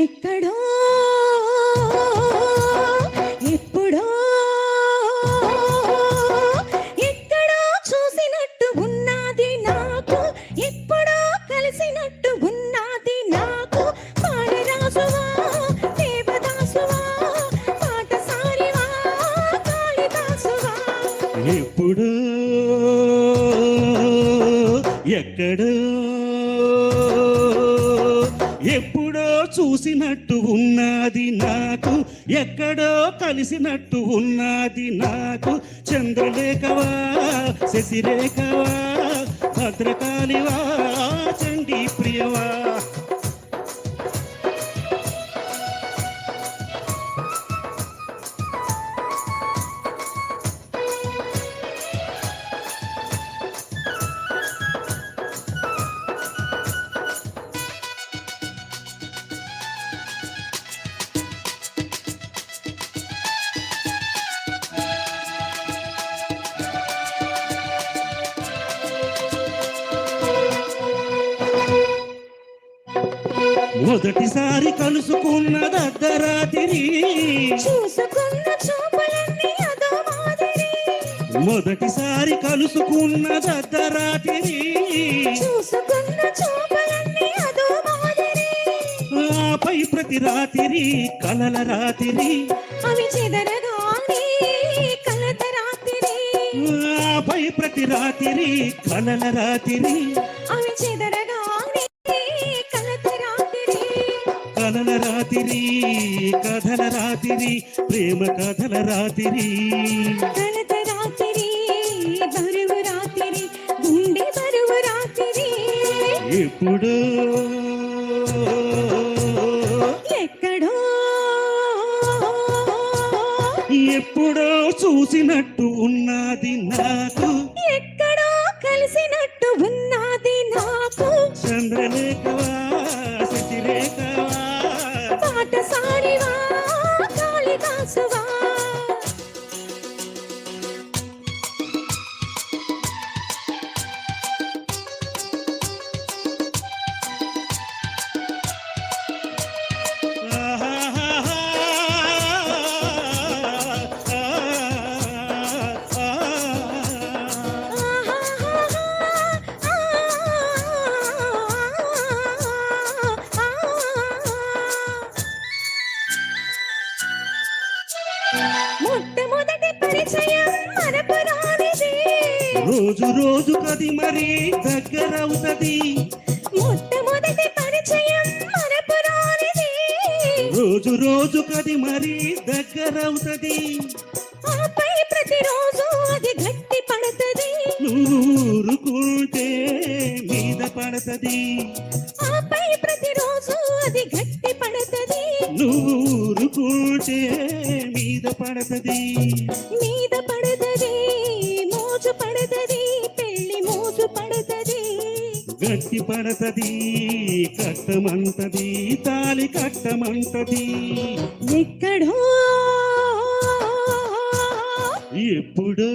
ఎక్కడో ఎప్పుడో ఎక్కడో చూసినట్టు ఉన్నది నాకు, ఎప్పుడో కలిసినట్టు ఉన్నది నాకు. పాడరాజువా దేవదాసువా పాటసారివా కాళిదాసువా. ఎప్పుడో ఎక్కడో ఎప్పుడో చూసినట్టు ఉన్నది నాకు, ఎక్కడో కలిసినట్టు ఉన్నది నాకు. చంద్రలేఖవా శశిరేఖవా భద్రకాళివా చండీ ప్రియవా. మొదటిసారి కలుసుకున్నది అర్ధరాత్రి, చూసుకున్న చూపులన్నీ అదో మాదిరి. మొదటిసారి కలుసుకున్నది అర్ధరాత్రి, చూసుకున్న చూపులన్నీ అదో మాదిరి. ఆపై ప్రతి రాత్రి కలల రాత్రి, అవి చెదరగానే కలత రాత్రి. ఆపై ప్రతి రాత్రి కలల రాత్రి, అవి చెదరగానే కలత రాత్రి. కలల రాత్రి కథల రాత్రి ప్రేమ కథల రాత్రి. కలత రాత్రి బరువు రాత్రి గుండె బరువు రాత్రి. ఎప్పుడో ఎక్కడో ఎప్పుడో చూసినట్టు ఉన్నది నాకు, ఎక్కడో కలిసినట్టు ఉన్నది నాకు. చంద్రలేఖవా శశిరేఖవా పాటసారివా కాళిదాసువా. మొట్టమొదటి పరిచయం మరపురానిది, రోజు రోజు కది మరి దగ్గరవుతది. మొట్టమొదటి పరిచయం మరపురానిది, రోజు రోజు కది మరి దగ్గరవుతది. ఆపై ప్రతిరోజు అది గట్టి పడుతుంది, ఊరుకుంటే మీద పడతది. ఆపై ప్రతిరోజు అది గట్టి పడుతుంది, ఊరుకుంటే మీద పడతది. మీద పడుతుంది మోజు పడుతుంది పెళ్లి మోజు పడుతుంది. గట్టి పడతది కట్టమంటది తాలి కట్టమంటది. ఎక్కడో ఎప్పుడో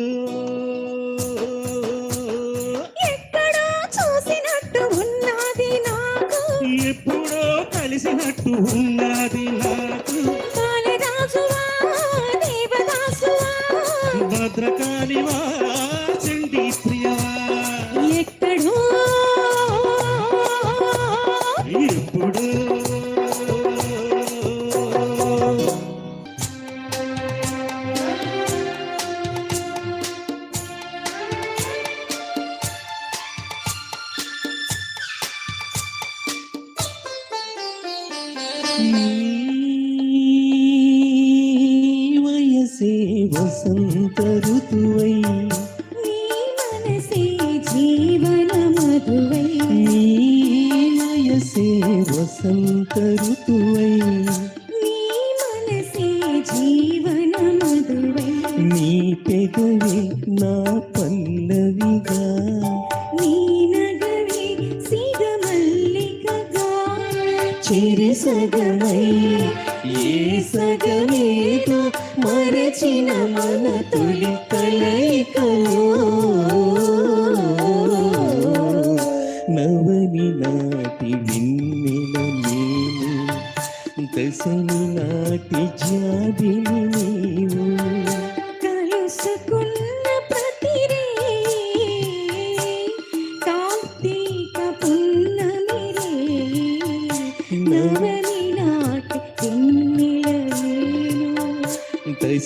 ఎక్కడో చూసినట్టు ఉన్నది నాకు, ఎప్పుడో కలిసినట్టు ఉన్నది నాకు. కాళిదాసువా దేవదాసువా భద్రకాళివా చండీ ప్రియవా. ఎక్కడో ఎప్పుడో వయసే వసంత ఋతువై, నీ మనసే జీవన మధువై. నీ వయసే వసంత ఋతువై, నీ మనసే జీవన మధువై. నీ పెదవే నా పల్లవిగా, నీ నగవే సిగమల్లికగా. చెరిసగమై ఏ సగమేదో మరచిన మన తొలి కలయికలో. నవని నాటి విన్నెల నేను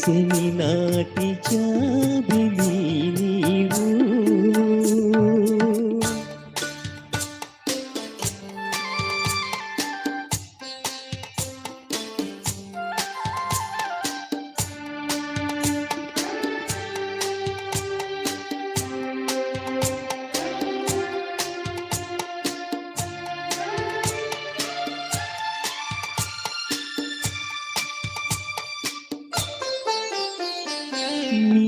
దశమి నాటి జాబిలి నీవు. నీ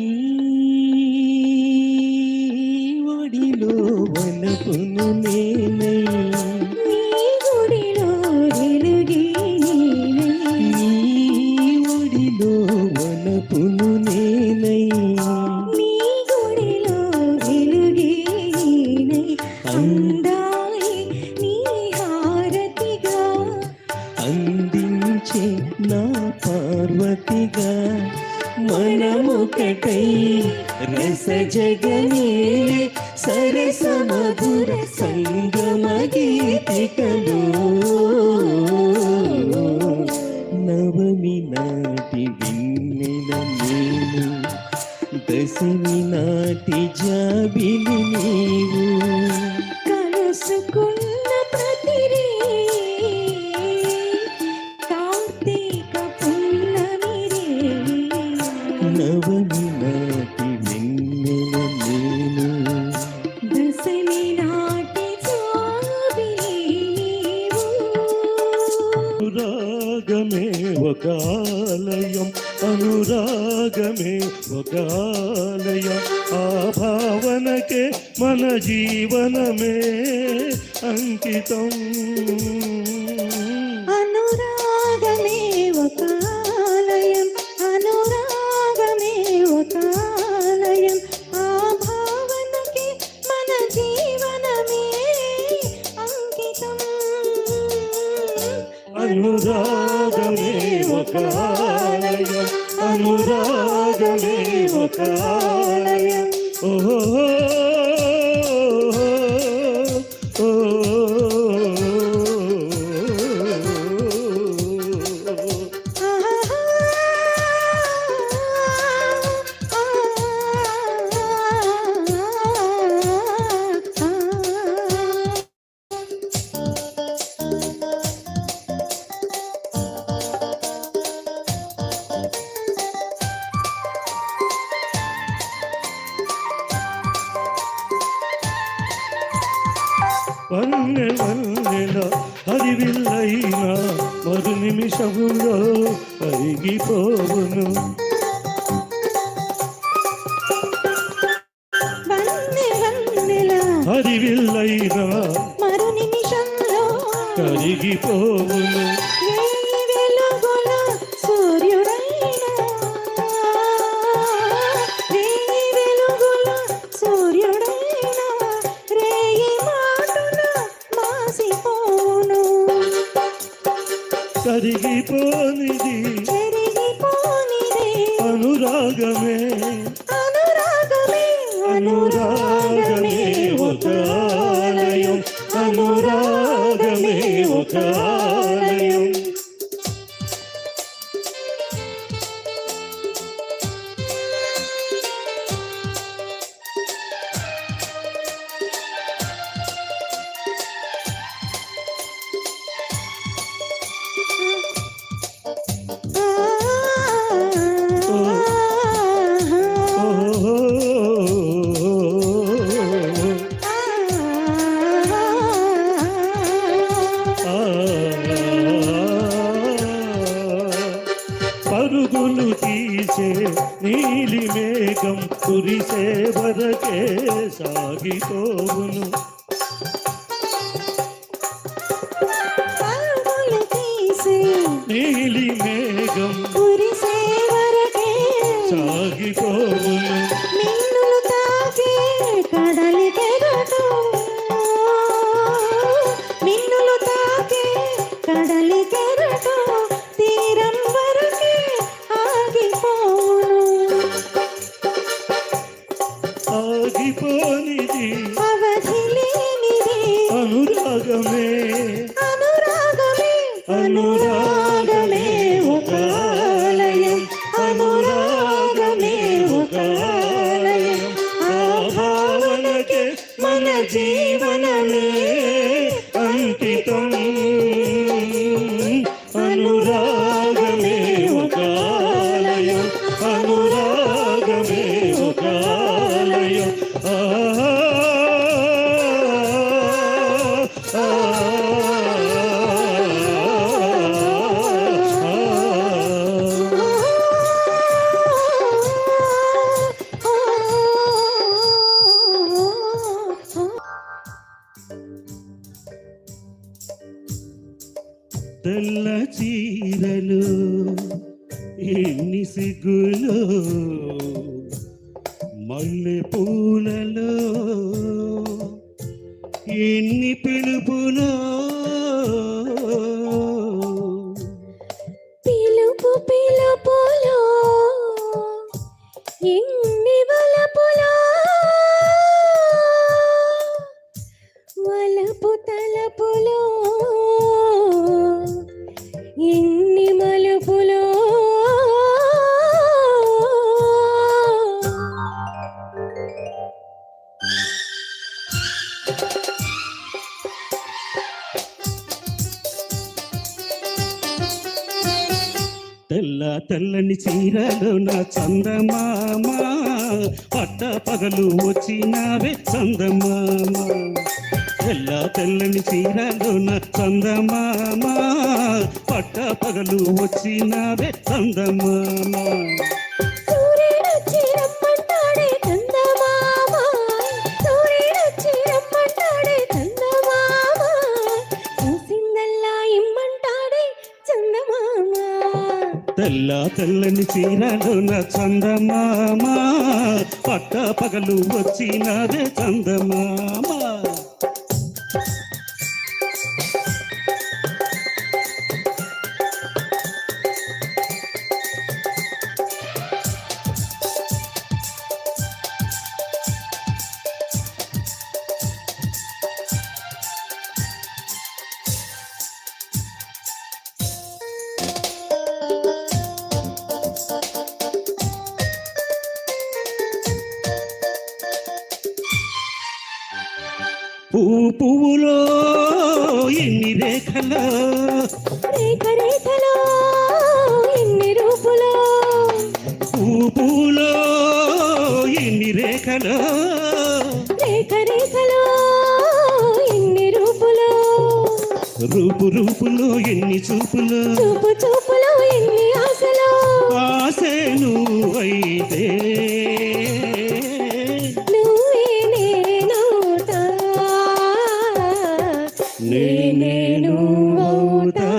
ఒడిలో వనపును నేనై, నీ గుడిలో వెలుగే నేనై, నీ ఒడిలో వనపును నేనై, నీ గుడిలో వెలుగే నేనై, అందాలే నీ హారతిగా అందించే నా పార్వతిగా, మనమొకటై రస జగమేలే సరస మధుర సంగమ గీతికలు. నవమి నాటి వెన్నెల నేను, దశమి నాటి జాబిలి నీవు. కలుసుకున్న ప్రతిరే కార్తీక పున్నమి రే. నవమి నాటి వెన్నెల నేను, దశమి నాటి జాబిలి నీవు. అనురాగమే ఒక ఆలయం, అనురాగమే ఒక ఆలయం, ఆ భావనకే మన జీవనమే అంకితం. అనురాగమే ఒక ఆలయం, అనురాగమే ఒక ఆలయం, ఆ భావనకి మన జీవనమే అంకితం. అనురాగమే ఒక ఆలయం, అనురాగమే ఒక ఆలయం. ఓహో వన్నె వన్నెల హరివిల్లైనా మరు నిమిషములో కరిగిపోవును. వన్నె వన్నెల హరివిల్లైనా మరు నిమిషంలో కరిగిపోవును. వేయి వెలుగుల సూర్యుడైనా, వేయి వెలుగుల సూర్యుడైనా రేయి మాటున మాసిపోను. కరిగిపోనిది చెరిగిపోనిదే అనురాగమే, అనురాగమే, అనురాగమే ఒక ఆలయం, అనురాగమే ఒక ఆలయం. పరుగులు తీసే నీలి మేఘం కురిసే వరకే సాగిపోవును. పరుగులు తీసే నీలి మేఘం కురిసే వరకే సాగిపోవును. మిన్నులు తాకే కడలి కెరటం, మిన్నులు తాకే కడలి కెరటం తీరం వరకే ఆగిపోను. ఆగిపోనిది అవధి లేనిది అనురాగమే, అనురాగమే, అనురాగమే ఒక ఆలయం, అనురాగమే జీవనమే అంకితం అనురాగమే ఒక ఆలయం అనురాగమే ఒక ఆలయం తెల్ల చీరలు ఎన్ని సిగ్గులు మల్లె పూలలో ఎన్ని పిలుపులో పిలుపు పిలుపులో ఎన్ని వలపులో వలపు తలపులో ఎన్ని మలుపులో తెల్ల తెల్లని చీరలో నా చందమామ పట్ట పగలు వచ్చినావే చందమామ తెల్ల తెల్లని చీరలో నా చందమామ పట్ట పగలు వచ్చినావే చందమామ సూర్యుడొచ్చి రమ్మంటాడే చందమామ సూర్యుడొచ్చి రమ్మంటాడే చందమామ చూసిందల్లా ఇమ్మంటాడే చందమామ తెల్ల తెల్లని చీరలో నా చందమామ పట్ట పగలు వచ్చినావే చందమామ పువ్వులో ఎన్ని రేఖలో రేఖ రేఖలో ఎన్ని రూపులో పువ్వులో ఎన్ని రేఖలో రేఖ రేఖలో ఎన్ని రూపులో రూపు రూపులో ఎన్ని చూపులో చూపు చూపులో ఎన్ని ఆశలో ఆసే నువ్వైతే నువ్వే నేనవుతా నేనే నువ్వవుతా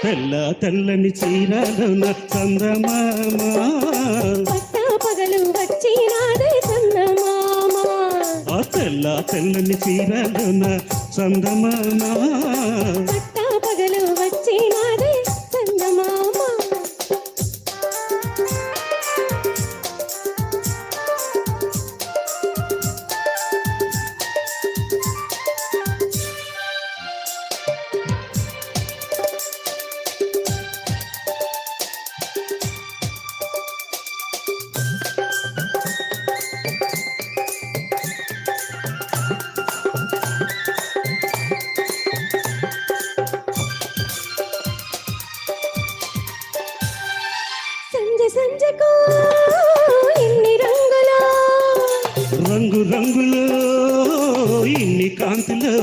తెల్ల తెల్లని చీరలో నా చందమామ పట్ట పగలు వచ్చినాదే చందమామ ఆ తెల్ల తెల్లని చీరలో నా చందమామ పట్ట పగలు వచ్చినాదే చందమామ సంజ సంజకు ఎన్ని రంగులో రంగు రంగులో ఇన్ని కాంతులో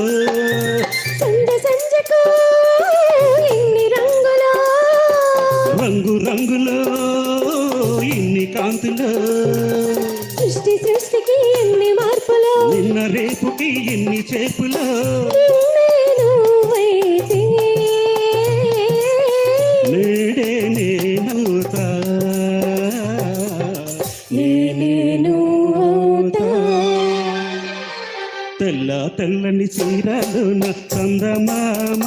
సంజ సంజకు ఎన్ని రంగులో రంగు రంగులో ఇన్ని కాంతులో సృష్టి సృష్టికి ఎన్ని మార్పులో నిన్న రేపుకి ఎన్ని చేపులో నిన్నే నువ్వైతే నేడే నేనవుతా నేనే నువ్వవుతా తెల్ల తెల్లని చీరలు నా చందమామ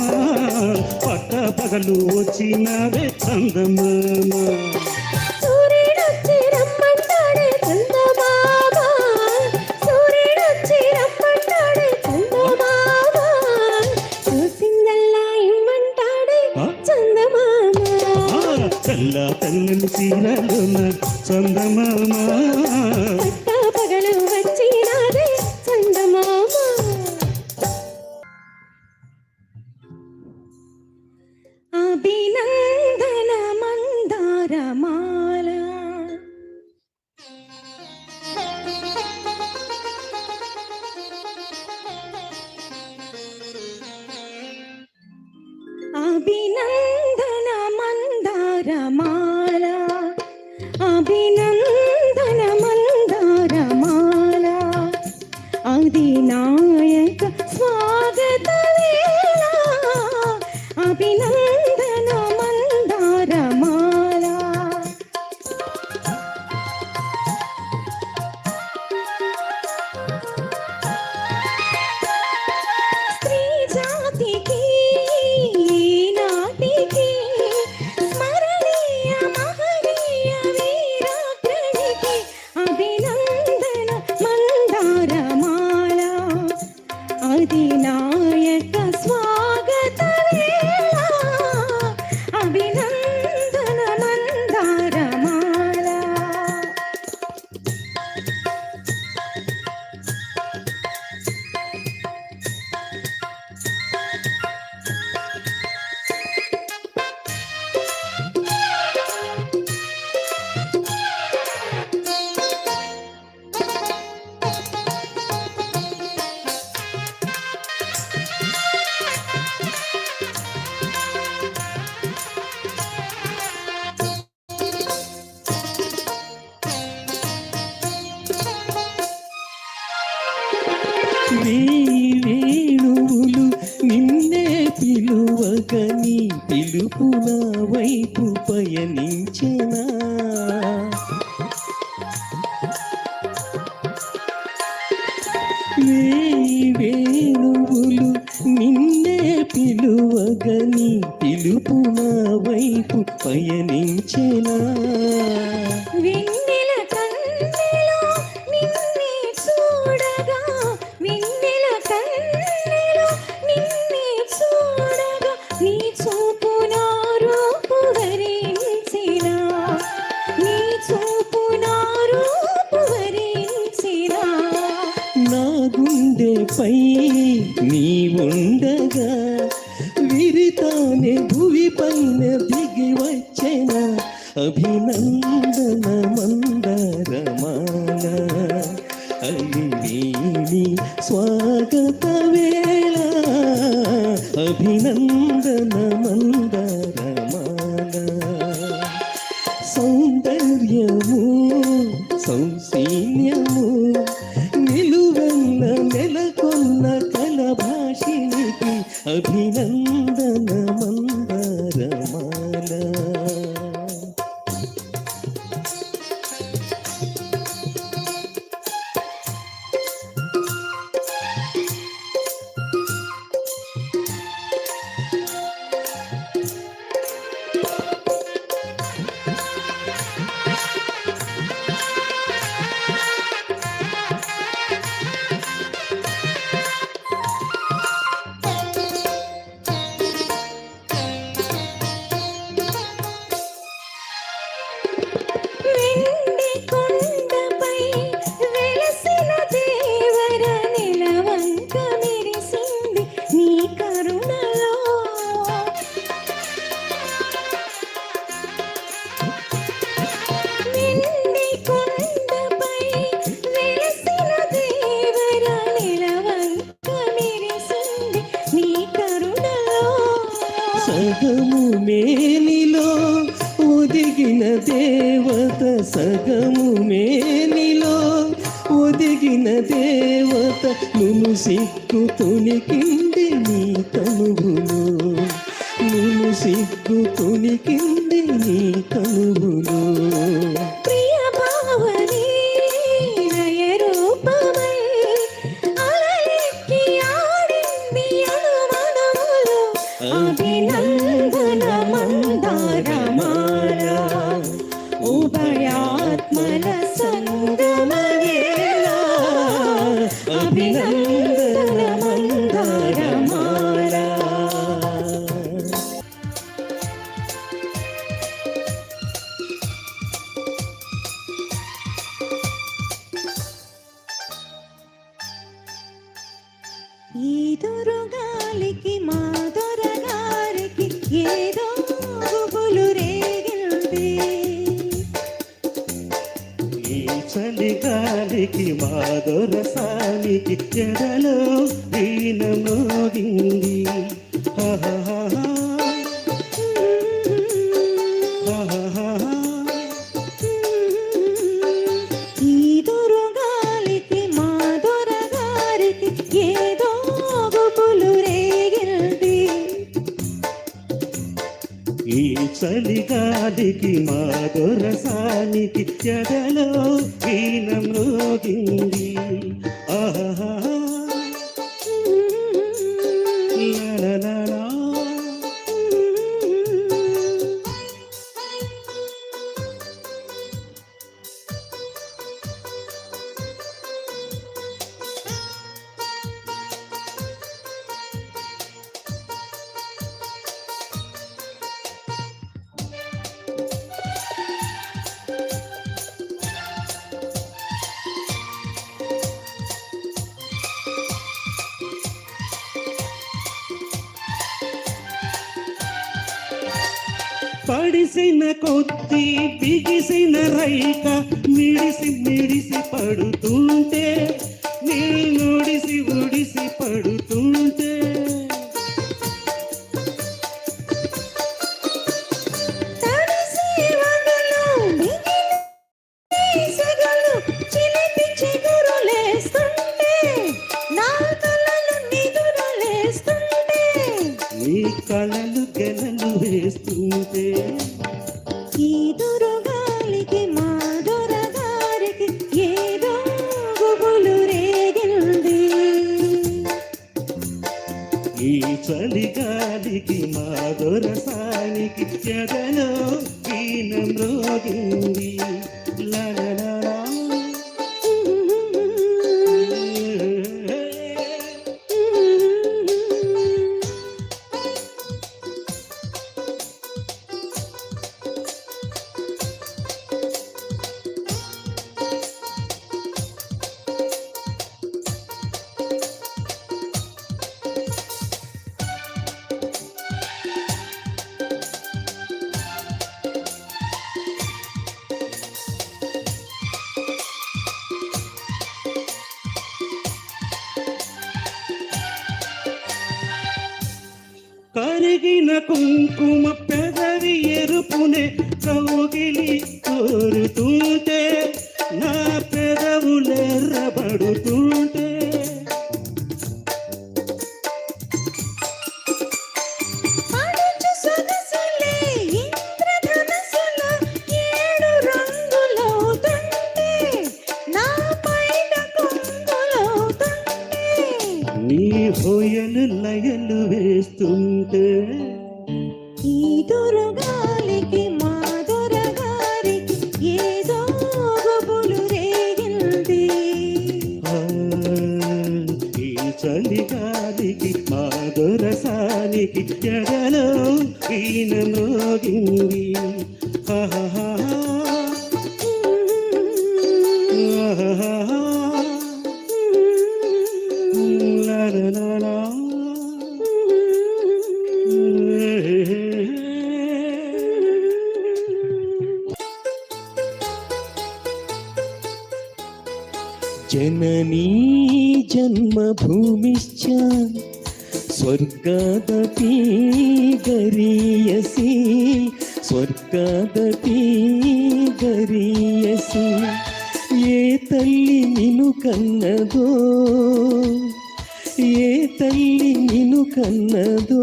పట్ట పగలు వచ్చినావే చందమామ సూర్యుడొచ్చి రమ్మంటాడే చందమామ సూర్యుడొచ్చి రమ్మంటాడే చందమామ చూసిందల్లా ఇమ్మంటాడే చందమామ తెల్ల తెల్లని చీరలు నా చందమామ పట్ట పగలు వచ్చినాదే వేణువులు నిన్నే పిలువగని పిలుపు నా వైపు పయనించెనా వేణువులు నిన్నే పిలువగని పిలుపు నా వైపు పయనించెనా వెన్నెల కన్నెలో నిన్నే చూడగా వెన్నెల కన్నెలో నిన్నే చూడగా నీ చూపు నా రూపు వరించినా నీ చూపు నా రూపు వరించినా నా గుండెపై నీ ఉండగా విరితానే భువి పైన దిగి వచ్చెన అభినందన మందరమాల అలివేణి స్వాగత వేళ అభినందన మందరమాల సౌందర్యము సౌశీల్యము నిలువెల్ల నెలకొన్న కలభాషినికి అభినందన మందరమాల వెండి కొండపై వెలసిన దేవర నిలవంక మెరిసింది నీ కరుణలో వెండి కొండపై వెలసిన దేవర నిలవంక మెరిసింది నీ కరుణలో సగము మేనిలో ఒదిగిన దేవత సగము మేనిలో ఒదిగిన దేవత నును సిగ్గు తొణికింది నీ తనువులు నును సిగ్గు తొణికింది నీ తనువులు ప్రియ భావని నయ రూపమై అలలెక్కి ఆడింది అనుమనములు అభినందన మందారమాల ఉభయాత్మల సంగమ వేళ అభినందన మందారమాల ఈదురు గాలికి మా దొరగారికి ఏదో గుబులు రేగింది ఈ చలిగాలికి మాదొరసానికి ఎడలో వీణ మోగింది ఆహాహా, ఆహాహా. ఈదురు గాలికి మా దొరగారికి ఏదో గుబులు రేగింది ఈ చలిగాలికి మాదొరసానికి ఎడలో వీణ మోగింది ఆహాహా, లలలలా. పడిసిన కొద్ది బిగిసిన రైక మిడిసి మిడిసి పడుతుంటే నీ నుడిసి ఉడిసి పడుతుంటే తడిసి వగలు మిగిలి సెగలు చిలిపి చిగురులేస్తుంటే నా చలిగాలికి మా దొరసానికి ఎదలో వీణ మ్రోగింది లలలలా. కరిగిన కుంకుమ పెదవి ఎరుపునే కౌగిలి కోరుతుంటే నా పెదవులెర్రబడుతుంటే పడుచు సొగసులే ఇంద్రధనుస్సులో ఏడు రంగులవుతుంటే నా పైట కొంగులవుతుంటే నీ హోయలు లయలు వేస్తుంటే ఈ దొరగాలికి మా దొరగారికి ఏదో గుబులు రేగింది ఆ, ఈ చలిగాలికి మా దొరసానికి ఎడలో వీణ మ్రోగింది ఆహాహా. ఆహాహా. లలలలా. జననీ జన్మభూమిశ్చ స్వర్గాదపి గరీయసి స్వర్గాదపి గరీయసి ఏ తల్లి నిన్ను కన్నదో ఏ తల్లి నిన్ను కన్నదో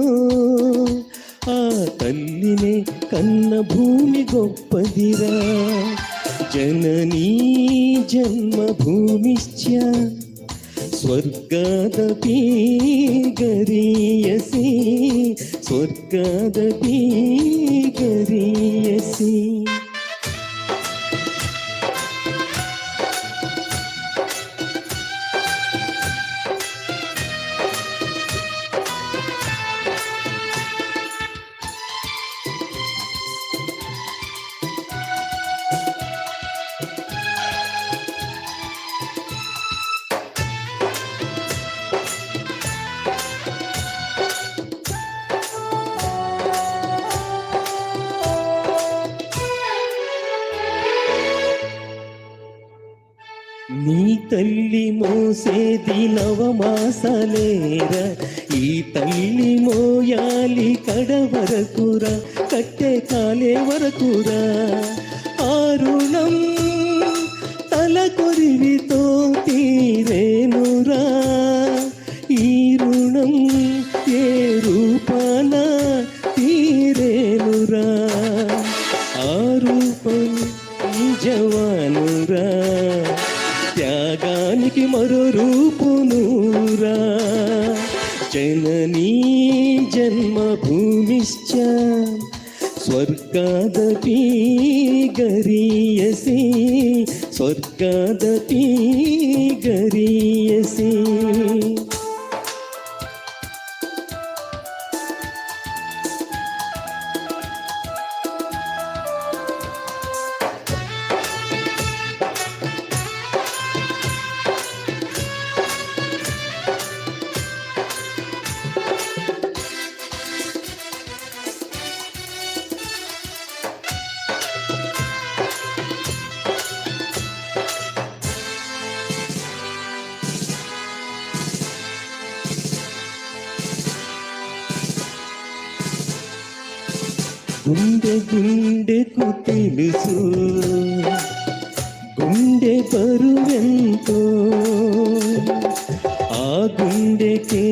ఆ తల్లినే కన్న భూమి గొప్పదిరా జననీ జన్మభూమిశ్చ స్వర్గాదపి గరీయసి స్వర్గాదపి గరీయసి. నీ తల్లి మోసేది నవమాసాలేరా ఈ తల్లి మోయాలి కడ వరకురా కట్టె కాలే వరకురా ఆరుణం తల కొరివితో తీరేనురా ఈ రుణం ఏ రూపాన తీరేనురా ఆ రూపం నిజవానురా త్యాగానికి మరో రూపునూరా జననీ జన్మభూమిశ్చ స్వర్గాదపి గరీయసి స్వర్గాదపి గరీయసి. గుండె గుండెకు తెలుసు గుండె బరువెంతో ఆ గుండెకే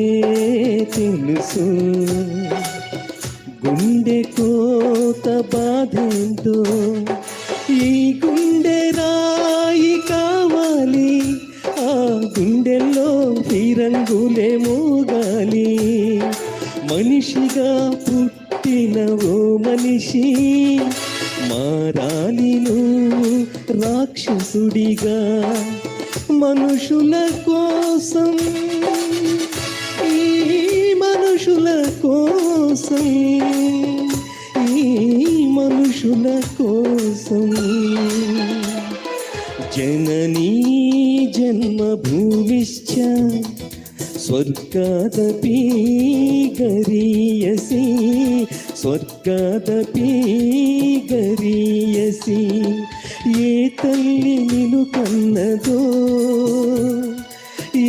తెలుసు గుండె కోత బాధెంతో ఈ గుండె రాయి కావాలి ఆ గుండెల్లో ఫిరంగులే మోగాలి మనుషుల కోసం, ఈ మనుషుల కోసం, ఈ మనుషుల కోసం జననీ జన్మభూమిశ్చ స్వర్గాదపి గరీయసి, స్వర్గాదపి గరీయసి. ఏ తల్లి నిన్ను కన్నదో,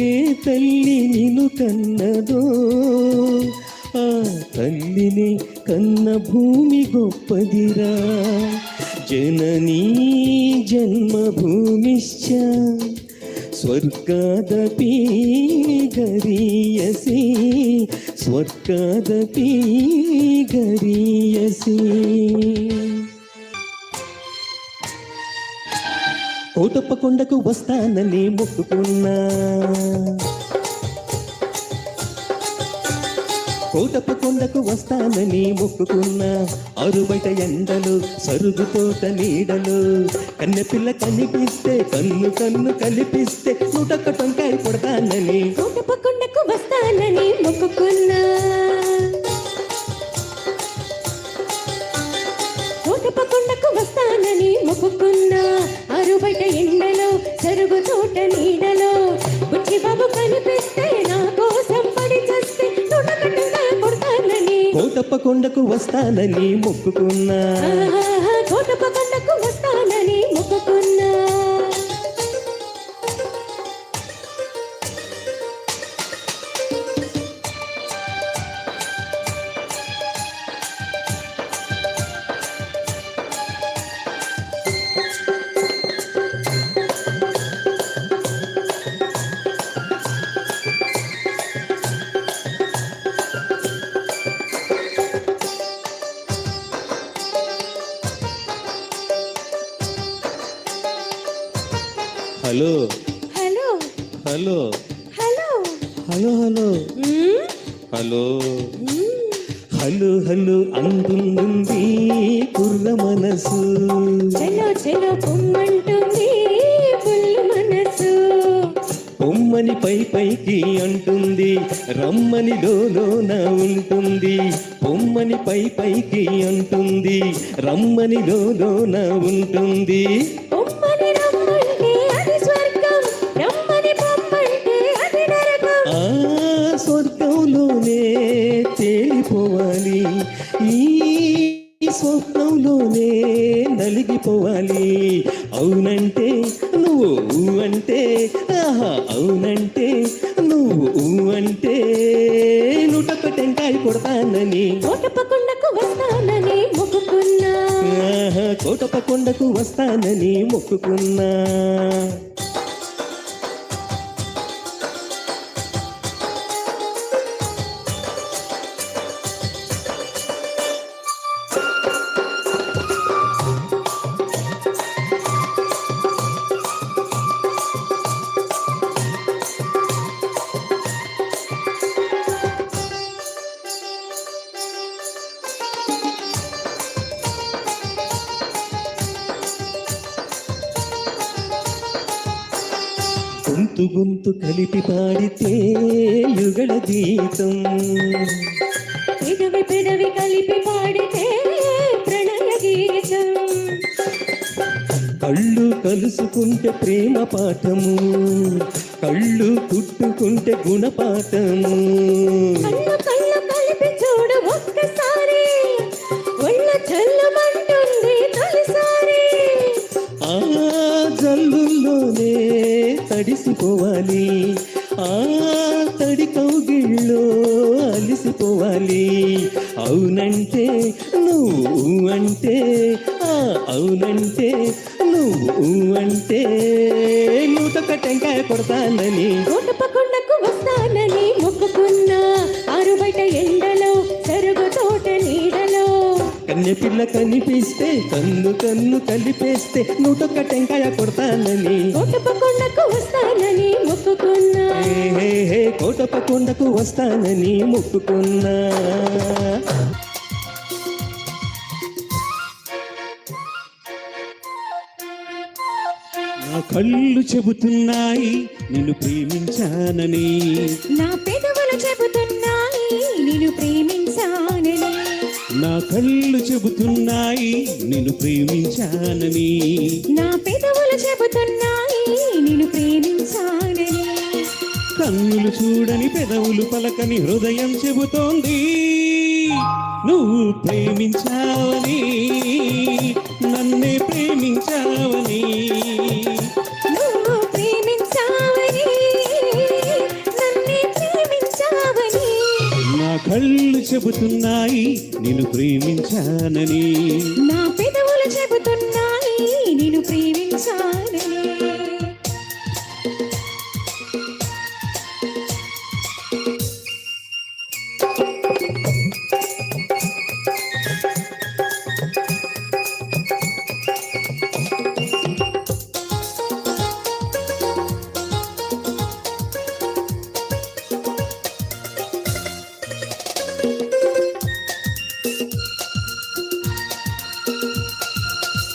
ఏ తల్లి నిన్ను కన్నదో, ఆ తల్లిని కన్న భూమి గొప్పదిరా. జననీ జన్మభూమిశ్చ స్వర్గాదపి గరీయసి, స్వర్గాదపి గరీయసి. కోటప్ప కొండకు వస్తానని మొక్కుకున్నా, కోటప్ప కొండకు వస్తానని మొక్కుకున్నా. ఆరుబయట ఎండలు, సరుగు తోట నీడలు, కన్నెపిల్ల కనిపిస్తే కన్ను కన్ను కలిపిస్తే 101 టంకాయ కొడతానని కోటప్ప కొండకు వస్తానని మొక్కుకున్నా, కోటప్ప కొండకు వస్తానని మొక్కుకున్నా. ఆరుబయట ఎండలో, సరుగు తోట నీడలో, బుచ్చి బాబు కనిపిస్తే నా కోసం పడి చేస్తే 101 టంకాయ కొడతానని కోటప్ప కొండకు వస్తానని మొక్కుకున్నా. కోటప్ప కొండకు వస్తానని మొక్కుకున్నా. Hello hello hello hello hello hello hello hello hello అందుంది కుర్ర మనసు, చెలో చెలో పొమ్మంటుంది పుల్లు మనసు. పొమ్మని పై పైకి అంటుంది, రమ్మని లోన ఉంటుంది. పొమ్మని పై పైకి అంటుంది, రమ్మని లోన ఉంటుంది. పొమ్మని రమ్మంటే అది స్వర్గం, రమ్మని పొమ్మంటే అది నరకం. ఆ స్వర్గంలోనే తేలిపోవాలి, ఈ స్వప్నంలోనే నలిగిపోవాలి. అవునంటే నువ్వు అంటే, ఆహా అవునంటే నువ్వు అంటే 101 టెంకాయ కొడతానని కోటప్ప కొండకు వస్తానని మొక్కుకున్నా, ఆహా కోటప్ప కొండకు వస్తానని మొక్కుకున్నా. గొంతు గొంతు కలిపి పాడితే యుగళ గీతం, పెదవి పెదవి కలిపి పాడితే ప్రణయ గీతం. కళ్ళు కలుసుకుంటే ప్రేమ పాఠము, కళ్ళు కుట్టుకుంటే గుణపాఠము. కళ్ళు కళ్ళు కలిపి చూడు ఒక్కసారి, ఒళ్ళు చల్లమంటుంది తొలిసారి. ఆ జల్లుల్లోనే తడిసిపోవాలి, ఆ తడి కౌగిళ్ళో అలిసిపోవాలి. అవునంటే నువ్వు అంటే, ఆ అవునంటే నువ్వు అంటే 101 టెంకాయ కొడతానని కోటప్ప కొండకు వస్తానని మొక్కుకున్నా. ఆరుబయట ఎండలో, సరుగు తోట నీడలో, కన్నె పిల్ల కనిపిస్తే కన్ను కన్ను కలిపేస్తే 101 టెంకాయ కొడతానని కోటప్ప కొండకు వస్తానని మొక్కుకున్నా. హే హే కోటప్ప కొండకు వస్తానని మొక్కుకున్నా. నా కళ్ళు చెబుతున్నాయి నిన్ను ప్రేమించానని, నా పెదవులు చెబుతున్నాయి నిన్ను ప్రేమించానని, నా కళ్ళు చెబుతున్నాయి నిన్ను ప్రేమించానని, నా పెదవులు చెబుతున్నాయి నిన్ను ప్రేమించానని, కన్నులు చూడని పెదవులు పలకని హృదయం చెబుతోంది నువ్వు ప్రేమించావని, నన్నే ప్రేమించావని. నువ్వు ప్రేమించావని నన్నే ప్రేమించావని, నా కళ్ళు చెబుతున్నాయి నిన్ను ప్రేమించానని, నా పెదవులు చెబుతున్నాయి నిన్ను ప్రేమించానని.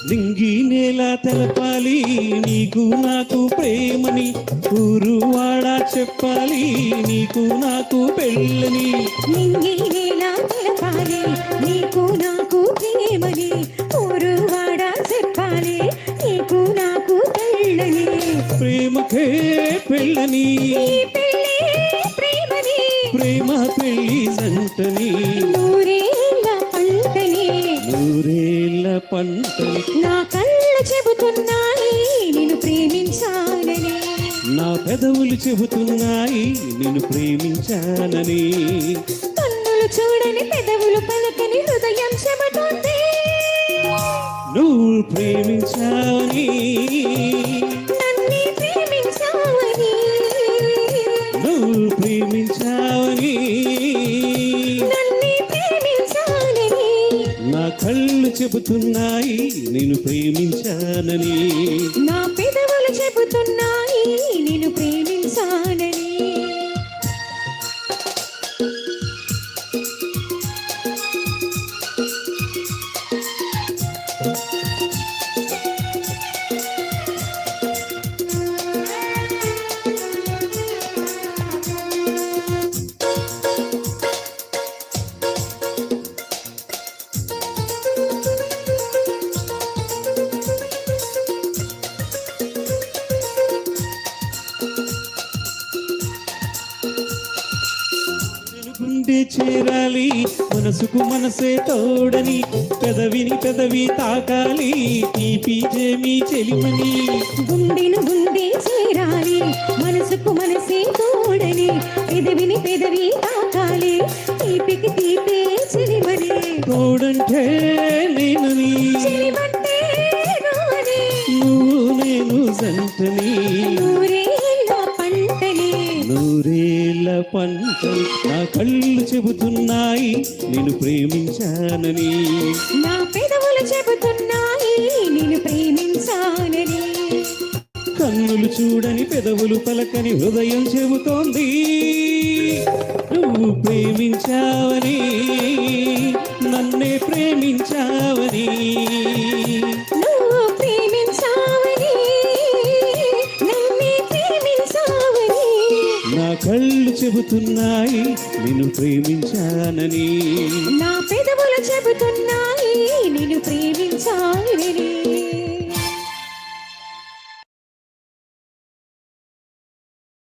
లింగి నేల తెలపాలి నీకు నాకు ప్రేమని, ఊరు వాడ చెప్పాలి నీకు నాకు పెళ్ళని. నింగినేలా తెలపాలి నీకు నాకు ప్రేమని, ఊరు వాడ చెప్పాలి నీకు నాకు పెళ్ళని. ప్రేమకే పెళ్ళని, ఈ పెళ్ళే ప్రేమని, ప్రేమ పెళ్ళి సంటని, నూరేళ్ళ పంటని, నూరేళ్ళ పంటని. నా కళ్ళు చెబుతున్నాయి నిన్ను ప్రేమించానని, నా పెదవులు చెబుతున్నాయి నిన్ను ప్రేమించానని, కన్నులు చూడని పెదవులు పలకని హృదయం చెబుతుంది నువ్వు ప్రేమించావని, నన్నే ప్రేమించావని, నువ్వు ప్రేమించావని. నన్నే ప్రేమించానని, నా కళ్ళు చెబుతున్నాయి నేను ప్రేమించానని, నా పెదవులు చెబుతున్నాయి నిన్ను ప్రేమించానని. గుండె చేరాలి మనసుకు మనసే తోడని, పెదవిని పెదవి తాకాలి తీపి జేమి చెలిమని. గుండెను గుండె చేరాలి మనసుకు మనసే తోడని, పెదవిని పెదవి తాకాలి తీపికి తీపే చెలిమని. తోడంటే నేనని, చెలిమంటే నువ్వని, నువ్వు నేను సంటని, నూరేళ్ళ పంటని, నూరేళ్ళ పంటని. నా కళ్ళు చెబుతున్నాయి నేను ప్రేమించానని, నా పెదవులు చెబుతున్నాయి నిన్ను ప్రేమించానని, కన్నులు చూడని పెదవులు పలకని హృదయం చెబుతోంది నువ్వు ప్రేమించావని, నన్నే ప్రేమించావని. నువ్వు ప్రేమించావని నన్నే ప్రేమించావని, నా కళ్ళు చెబుతున్నాయి నిన్ను ప్రేమించానని, నా పెదవులు చెబుతున్నాయి నిన్ను ప్రేమించానని.